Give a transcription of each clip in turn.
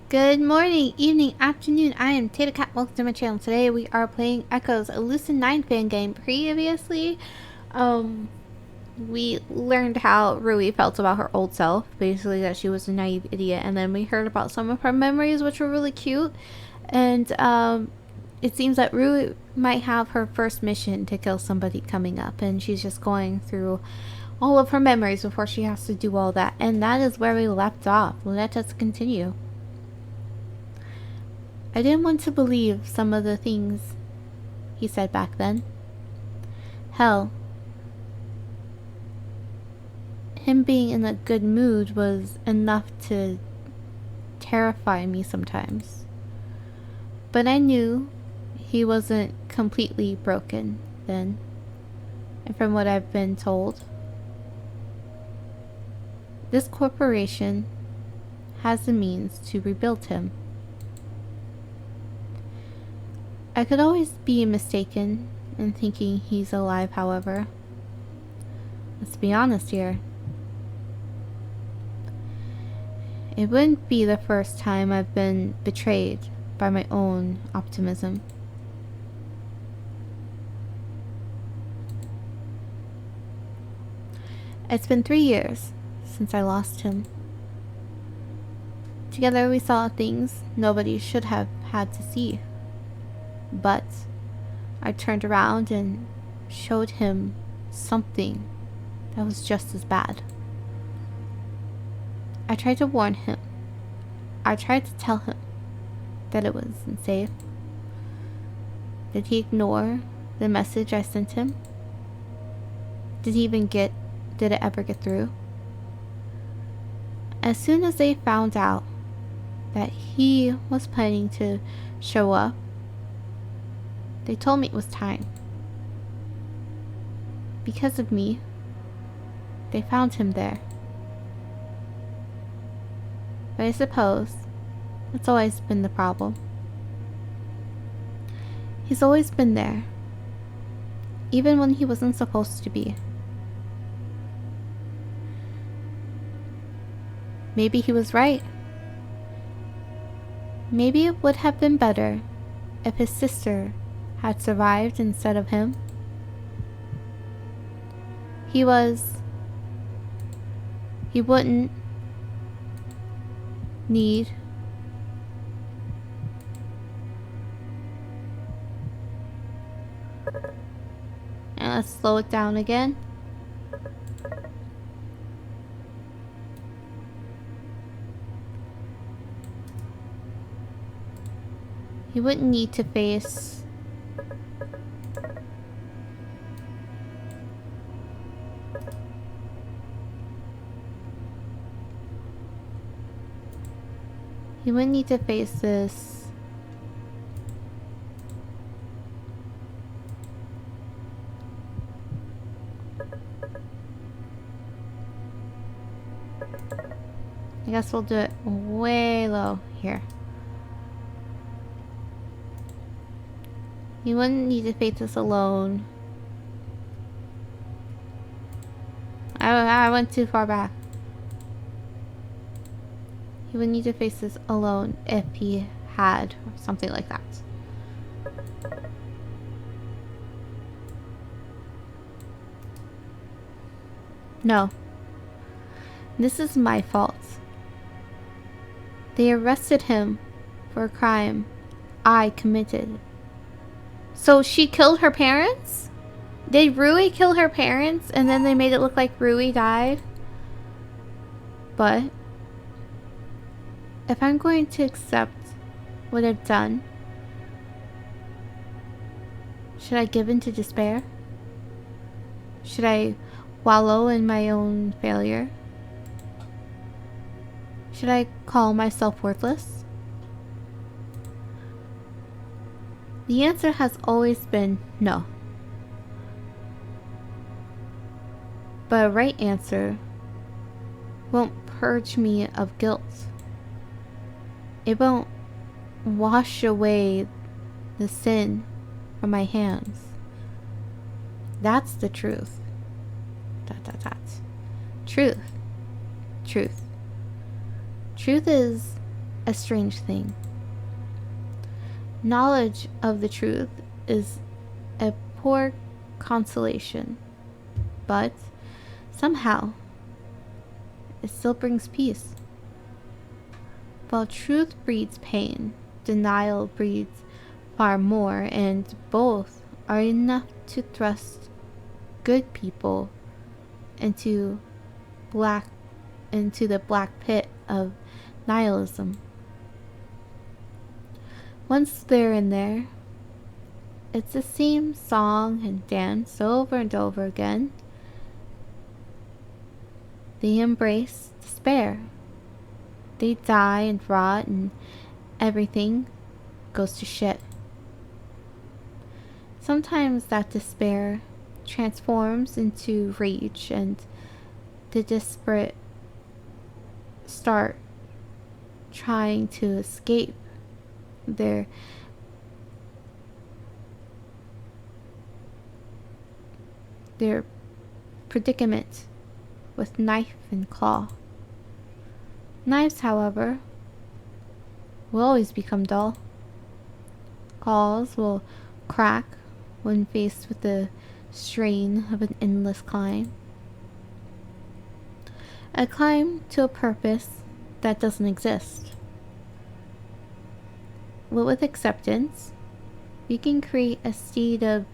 Good morning, evening, afternoon. I am tatocat. Welcome to my channel. Today we are playing Echoes, a Lucid9 fan game. Previously, we learned how Rui felt about her old self. Basically, that she was a naive idiot. And then we heard about some of her memories, which were really cute. And it seems that Rui might have her first mission to kill somebody coming up. And she's just going through all of her memories before she has to do all that. And that is where we left off. Let us continue. I didn't want to believe some of the things he said back then. Hell, him being in a good mood was enough to terrify me sometimes. But I knew he wasn't completely broken then, and from what I've been told, this corporation has the means to rebuild him. I could always be mistaken in thinking he's alive, however. Let's be honest here. It wouldn't be the first time I've been betrayed by my own optimism. It's been 3 years since I lost him. Together we saw things nobody should have had to see. But I turned around and showed him something that was just as bad. I tried to warn him. I tried to tell him that it was unsafe. Did he ignore the message I sent him? Did it ever get through? As soon as they found out that he was planning to show up, they told me it was time. Because of me, they found him there. But I suppose that's always been the problem. He's always been there, even when he wasn't supposed to be. Maybe he was right. Maybe it would have been better if his sister had survived instead of him. He wouldn't need and let's slow it down again. He wouldn't need to face this I guess we'll do it way low here. He wouldn't need to face this alone. I went too far back. He would need to face this alone if he had something like that. No. This is my fault. They arrested him for a crime I committed. So she killed her parents? Did Rui kill her parents and then they made it look like Rui died? But if I'm going to accept what I've done, should I give in to despair? Should I wallow in my own failure? Should I call myself worthless? The answer has always been no. But a right answer won't purge me of guilt. It won't wash away the sin from my hands. That's the truth. Truth. Truth is a strange thing. Knowledge of the truth is a poor consolation, but somehow it still brings peace. While truth breeds pain, denial breeds far more, and both are enough to thrust good people into the black pit of nihilism. Once they're in there, it's the same song and dance over and over again. They embrace despair. They die and rot, and everything goes to shit. Sometimes that despair transforms into rage, and the desperate start trying to escape their predicament with knife and claw. Knives, however, will always become dull. Claws will crack when faced with the strain of an endless climb. A climb to a purpose that doesn't exist. But with acceptance, we can create a state of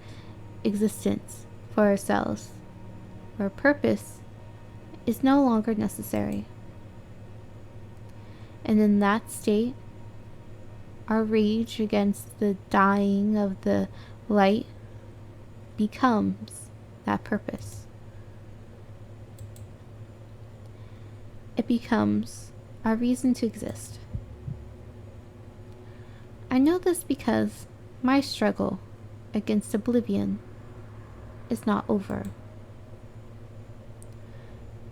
existence for ourselves, where purpose is no longer necessary. And in that state, our rage against the dying of the light becomes that purpose. It becomes our reason to exist. I know this because my struggle against oblivion is not over.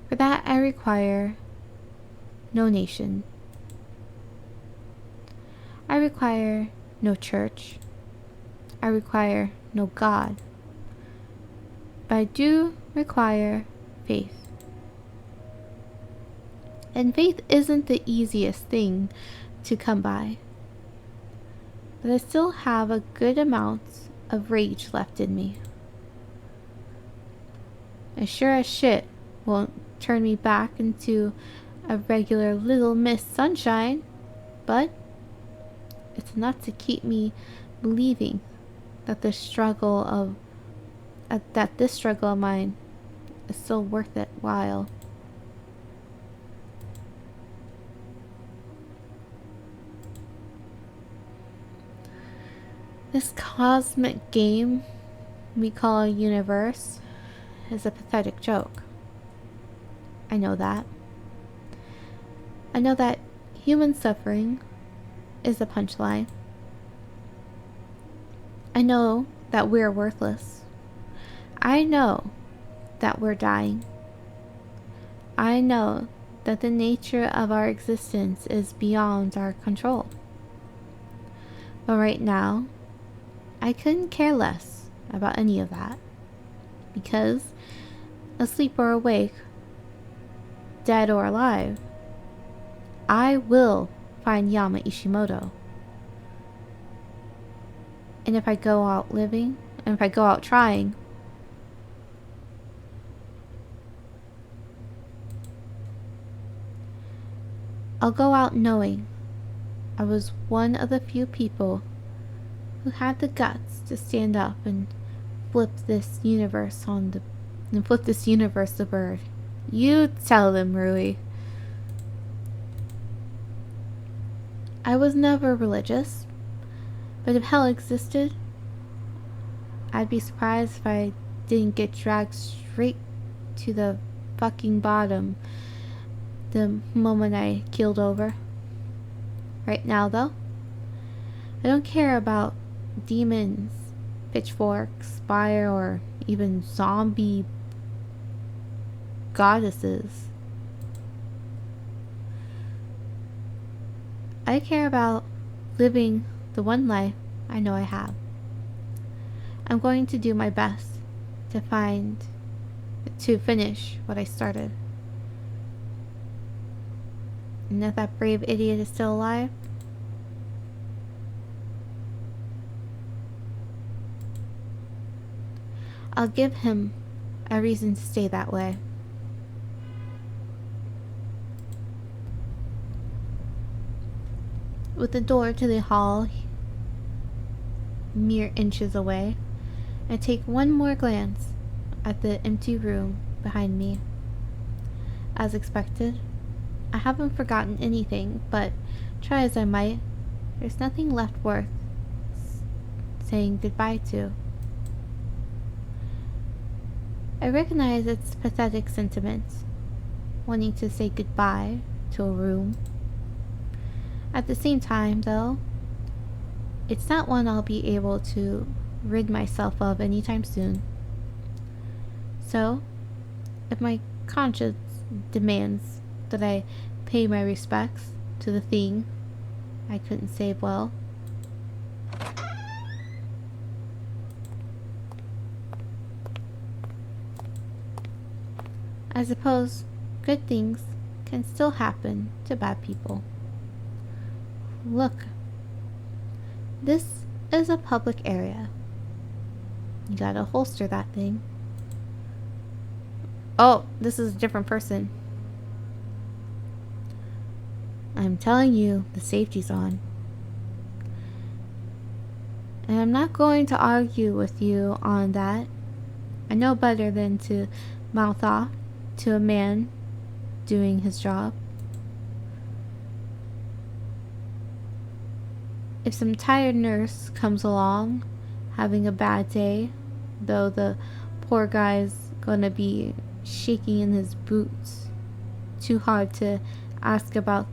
For that, I require no nation. I require no church. I require no God. But I do require faith. And faith isn't the easiest thing to come by. But I still have a good amount of rage left in me. And sure as shit won't turn me back into a regular little Miss Sunshine, but it's enough to keep me believing that this struggle of mine is still worth it while. This cosmic game we call a universe is a pathetic joke. I know that. I know that human suffering is a punchline. I know that we're worthless. I know that we're dying. I know that the nature of our existence is beyond our control. But right now, I couldn't care less about any of that. Because, asleep or awake, dead or alive, I will find Yama Ishimoto. And if I go out living, and if I go out trying, I'll go out knowing I was one of the few people who had the guts to stand up and flip this universe the bird. You tell them, Rui. I was never religious, but if hell existed, I'd be surprised if I didn't get dragged straight to the fucking bottom the moment I keeled over. Right now, though, I don't care about demons, pitchforks, fire, or even zombie goddesses. I care about living the one life I know I have. I'm going to do my best to finish what I started. And if that brave idiot is still alive, I'll give him a reason to stay that way. With the door to the hall mere inches away, I take one more glance at the empty room behind me. As expected, I haven't forgotten anything, but try as I might, there's nothing left worth saying goodbye to. I recognize its pathetic sentiments, wanting to say goodbye to a room. At the same time, though, it's not one I'll be able to rid myself of anytime soon. So, if my conscience demands that I pay my respects to the thing I couldn't save well, I suppose good things can still happen to bad people. Look, this is a public area. You gotta holster that thing. Oh, this is a different person. I'm telling you, the safety's on. And I'm not going to argue with you on that. I know better than to mouth off to a man doing his job. If some tired nurse comes along having a bad day, though the poor guy's gonna be shaking in his boots, too hard to ask about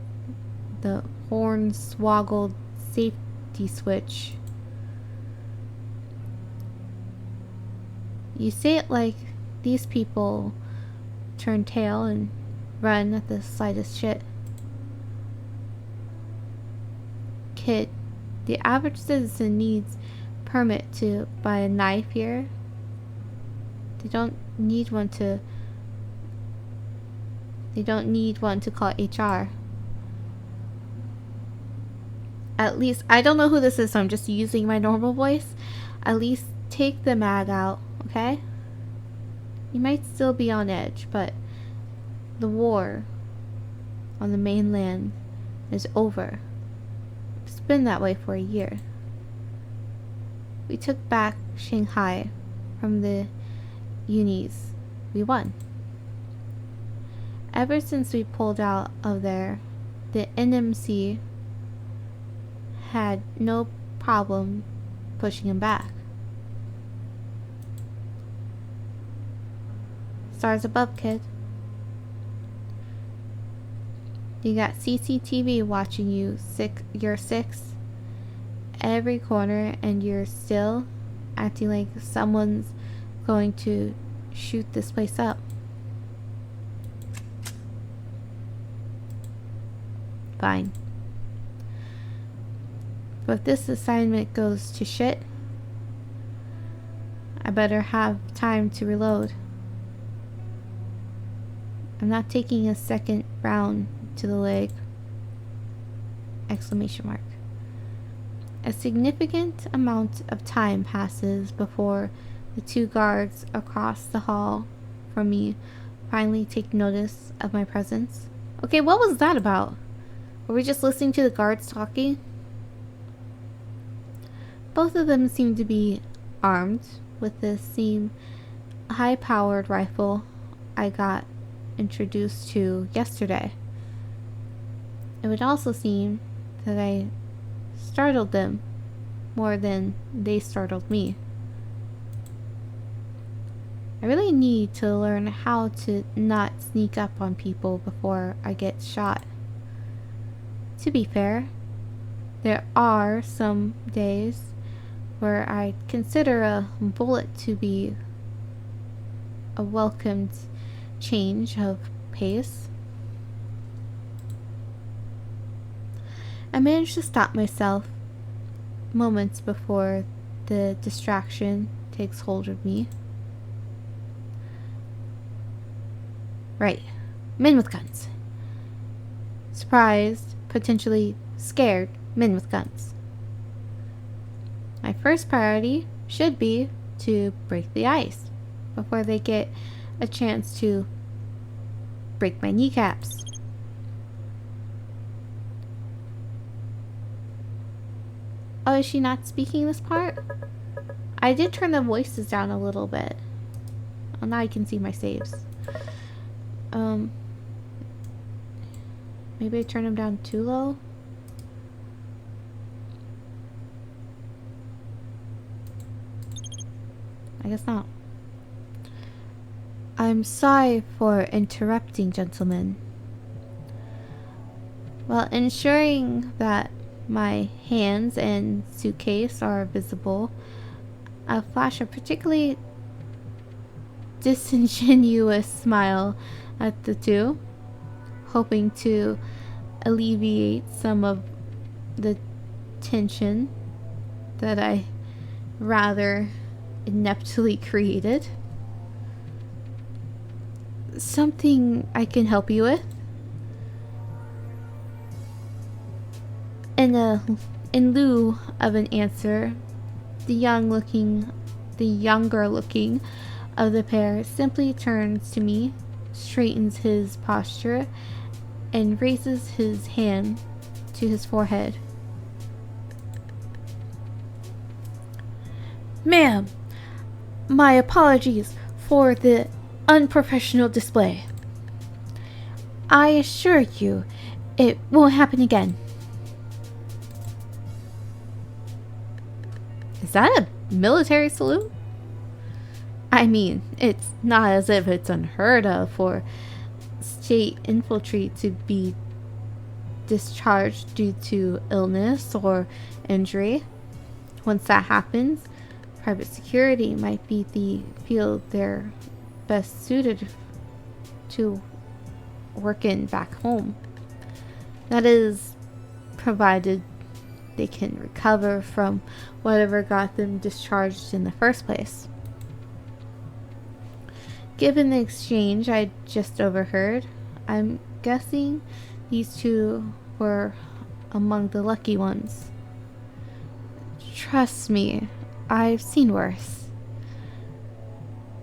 the horn-swoggled safety switch. You say it like these people turn tail and run at the slightest shit. Kid, the average citizen needs permit to buy a knife here. They don't need one to call HR. At least, I don't know who this is, so I'm just using my normal voice. At least take the mag out, okay? You might still be on edge, but the war on the mainland is over. It's been that way for a year. We took back Shanghai from the unis. We won. Ever since we pulled out of there, the NMC had no problem pushing him back. Stars above, kid. You got CCTV watching you, you're 6, every corner, and you're still acting like someone's going to shoot this place up. Fine. But if this assignment goes to shit, I better have time to reload. I'm not taking a second round to the leg. Exclamation mark. A significant amount of time passes before the 2 guards across the hall from me finally take notice of my presence. Okay, what was that about? Were we just listening to the guards talking? Both of them seem to be armed with the same high-powered rifle I got introduced to yesterday. It would also seem that I startled them more than they startled me. I really need to learn how to not sneak up on people before I get shot. To be fair, there are some days where I consider a bullet to be a welcomed change of pace. I managed to stop myself moments before the distraction takes hold of me. Right, men with guns. surprised, potentially scared men with guns. My first priority should be to break the ice before they get a chance to break my kneecaps. Oh, is she not speaking this part? I did turn the voices down a little bit. Oh, now I can see my saves. Maybe I turned them down too low? I guess not. I'm sorry for interrupting, gentlemen. While ensuring that my hands and suitcase are visible, I'll flash a particularly disingenuous smile at the two, hoping to alleviate some of the tension that I rather ineptly created. Something I can help you with? In lieu of an answer, the younger looking of the pair simply turns to me, straightens his posture, and raises his hand to his forehead. Ma'am, my apologies for the unprofessional display. I assure you, it won't happen again. Is that a military salute? I mean, it's not as if it's unheard of for state infantry to be discharged due to illness or injury. Once that happens, private security might be the field they're best suited to work in back home. That is, provided they can recover from whatever got them discharged in the first place. Given the exchange I just overheard, I'm guessing these two were among the lucky ones. Trust me, I've seen worse.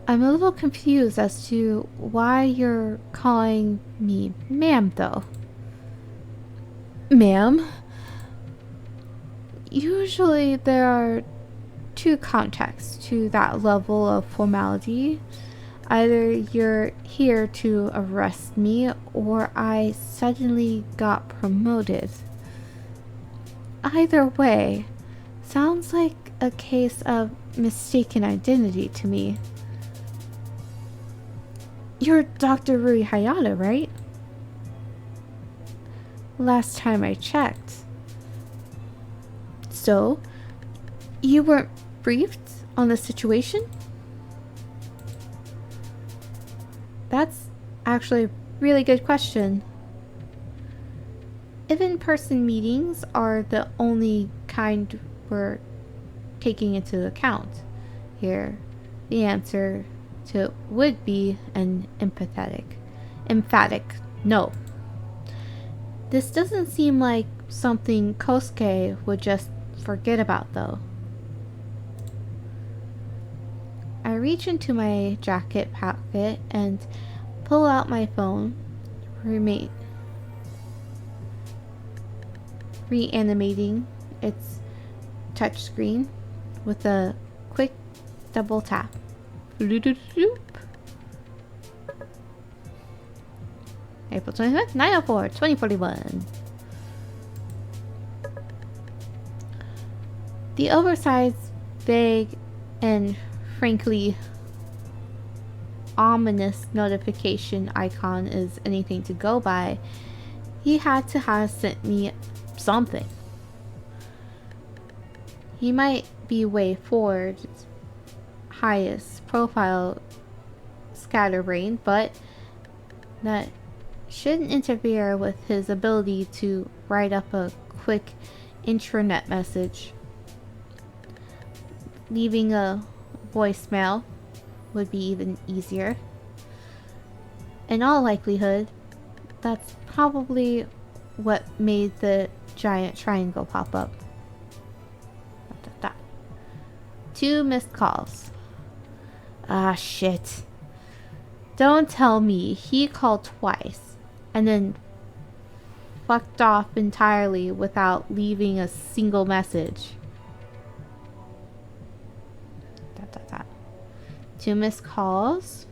I'm a little confused as to why you're calling me ma'am, though. Ma'am? Usually there are two contexts to that level of formality. Either you're here to arrest me, or I suddenly got promoted. Either way, sounds like a case of mistaken identity to me. You're Dr. Rui Hayata, right? Last time I checked. So, you weren't briefed on the situation? That's actually a really good question. If in-person meetings are the only kind we're taking into account here, the answer to it would be an emphatic no. This doesn't seem like something Kosuke would just forget about, though. I reach into my jacket pocket and pull out my phone, reanimating its touchscreen with a quick double tap. April 25th, 9:04, 2041. The oversized, vague, and frankly ominous notification icon is anything to go by. He had to have sent me something. He might be way forward, highest profile scatterbrain, but that shouldn't interfere with his ability to write up a quick intranet message. Leaving a voicemail would be even easier. In all likelihood, that's probably what made the giant triangle pop up. 2 missed calls. Ah, shit. Don't tell me he called twice and then fucked off entirely without leaving a single message. 2 missed calls.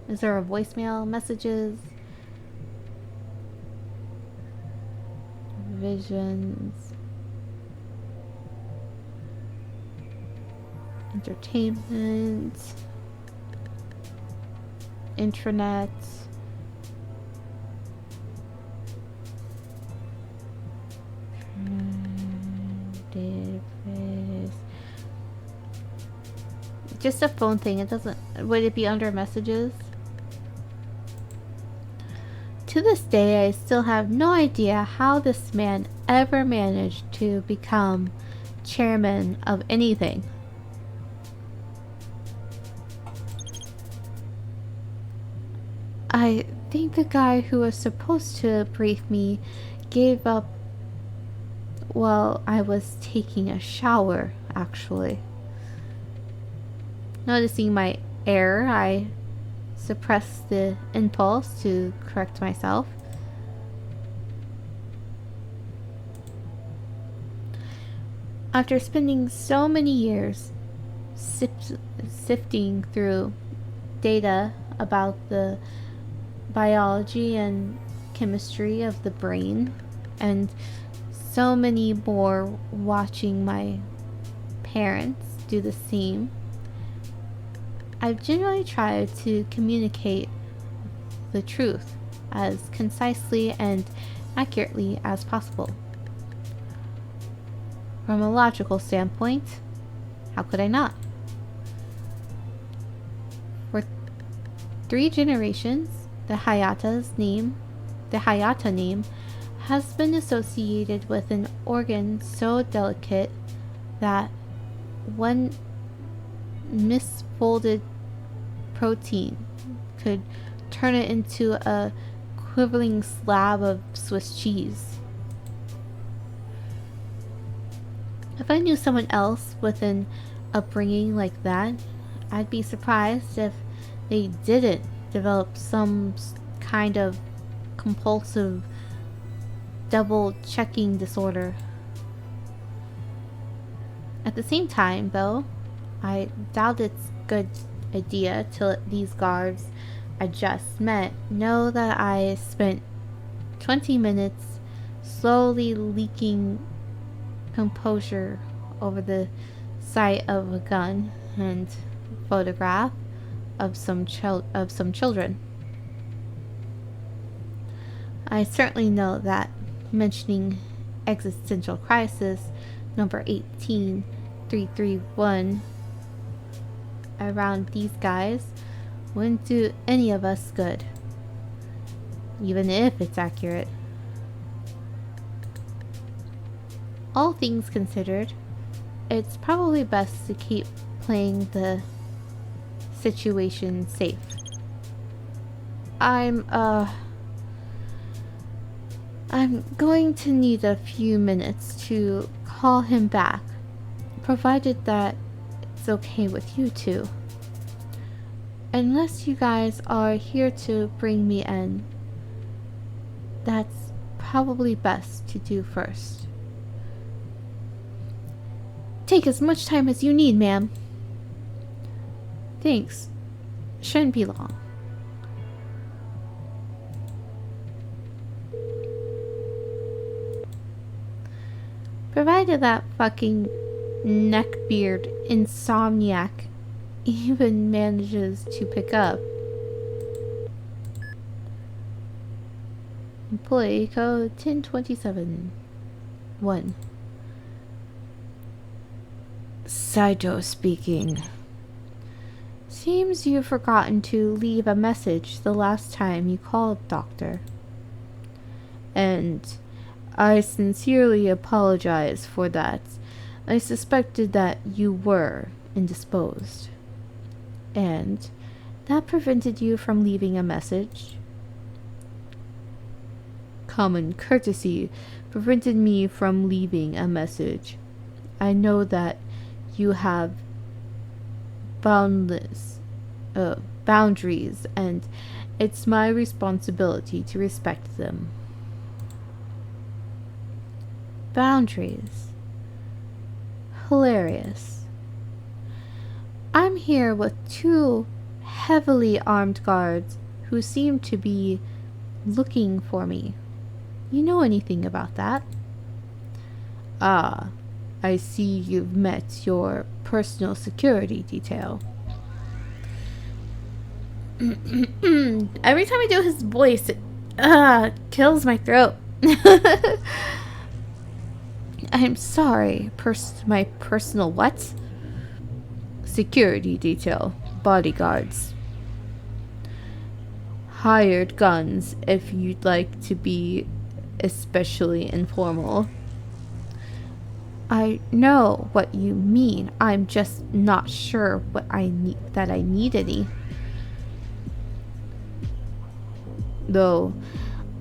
Is there a voicemail? Messages? Visions? Entertainment? Intranet? Database. Just a phone thing. It doesn't. Would it be under messages? To this day, I still have no idea how this man ever managed to become chairman of anything. I think the guy who was supposed to brief me gave up while I was taking a shower, actually. Noticing my error, I suppressed the impulse to correct myself. After spending so many years sifting through data about the biology and chemistry of the brain, and so many more watching my parents do the same, I've generally tried to communicate the truth as concisely and accurately as possible. From a logical standpoint, how could I not? For 3 generations, the Hayata name has been associated with an organ so delicate that one misfolded protein could turn it into a quivering slab of Swiss cheese. If I knew someone else with an upbringing like that, I'd be surprised if they didn't develop some kind of compulsive double-checking disorder. At the same time, though, I doubt it's a good idea to let these guards I just met know that I spent 20 minutes slowly leaking composure over the sight of a gun and photograph of some children. I certainly know that mentioning existential crisis number 18331 around these guys wouldn't do any of us good, even if it's accurate. All things considered, it's probably best to keep playing the situation safe. I'm going to need a few minutes to call him back, provided that it's okay with you two. Unless you guys are here to bring me in, that's probably best to do first. Take as much time as you need, ma'am. Thanks. Shouldn't be long. Provided that fucking neckbeard insomniac even manages to pick up. Employee code 1027 1. Saito speaking. Seems you've forgotten to leave a message the last time you called, Doctor. And I sincerely apologize for that. I suspected that you were indisposed. And that prevented you from leaving a message. common courtesy prevented me from leaving a message. I know that you have boundless boundaries, and it's my responsibility to respect them. Boundaries. Hilarious. I'm here with two heavily armed guards who seem to be looking for me. You know anything about that? Ah, I see you've met your personal security detail. Every time I do his voice, it kills my throat. I'm sorry, my personal what? Security detail. Bodyguards. Hired guns if you'd like to be especially informal. I know what you mean. I'm just not sure what I need any. Though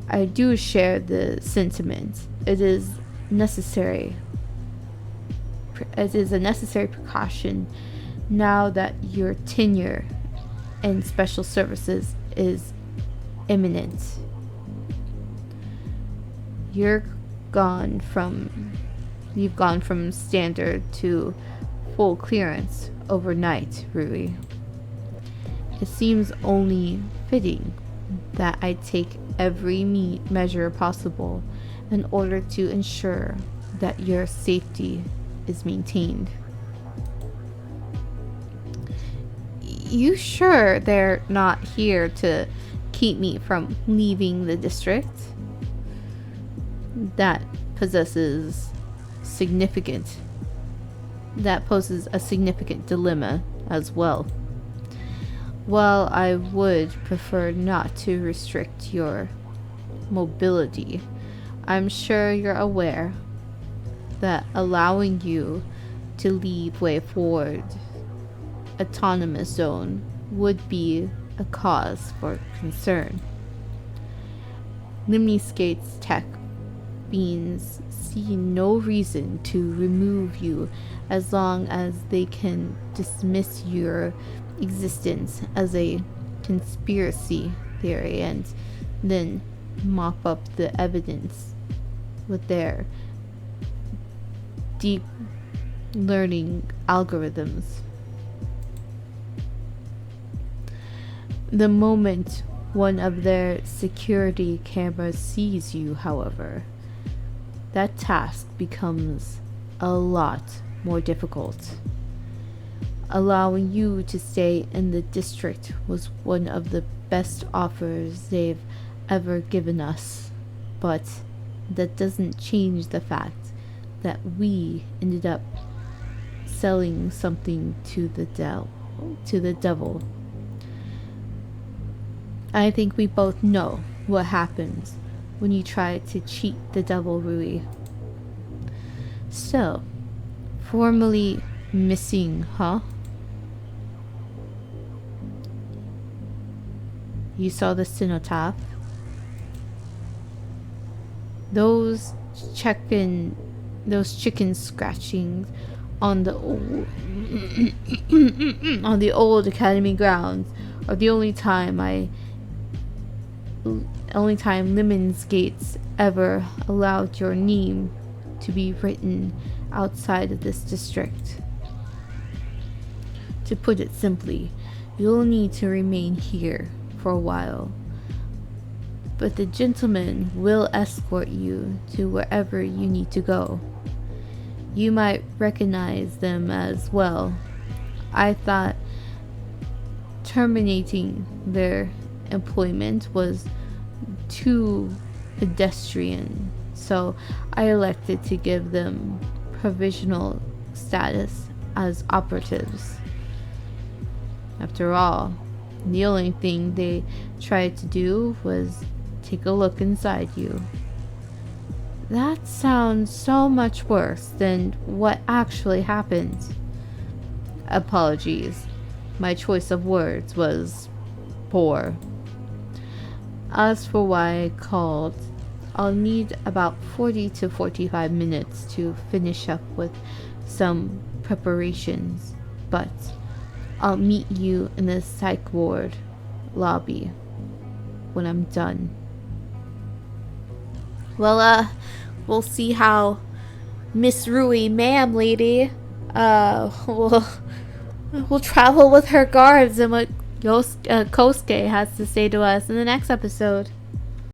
I do share the sentiment. It is necessary. It is a necessary precaution now that your tenure in special services is imminent. You've gone from standard to full clearance overnight, Rui. It seems only fitting that I take every measure possible in order to ensure that your safety is maintained. You sure they're not here to keep me from leaving the district? That poses a significant dilemma as well. While I would prefer not to restrict your mobility, I'm sure you're aware that allowing you to leave way forward autonomous zone would be a cause for concern. Limniscate's tech beings see no reason to remove you as long as they can dismiss your existence as a conspiracy theory and then mop up the evidence with their deep learning algorithms. The moment one of their security cameras sees you, however, that task becomes a lot more difficult. Allowing you to stay in the district was one of the best offers they've ever given us, but that doesn't change the fact that we ended up selling something to the devil. I think we both know what happens when you try to cheat the devil, Rui. So, formally missing, huh? You saw the cenotaph? Those chicken scratchings on the old academy grounds are the only time Lemons Gates ever allowed your name to be written outside of this district. To put it simply, you'll need to remain here for a while, but the gentlemen will escort you to wherever you need to go. You might recognize them as well. I thought terminating their employment was too pedestrian, so I elected to give them provisional status as operatives. After all, the only thing they tried to do was take a look inside you. That sounds so much worse than what actually happened. Apologies. My choice of words was poor. As for why I called, I'll need about 40 to 45 minutes to finish up with some preparations, but I'll meet you in the psych ward lobby when I'm done. Well, we'll see how Miss Rui, ma'am lady, will travel with her guards and what Kosuke has to say to us in the next episode.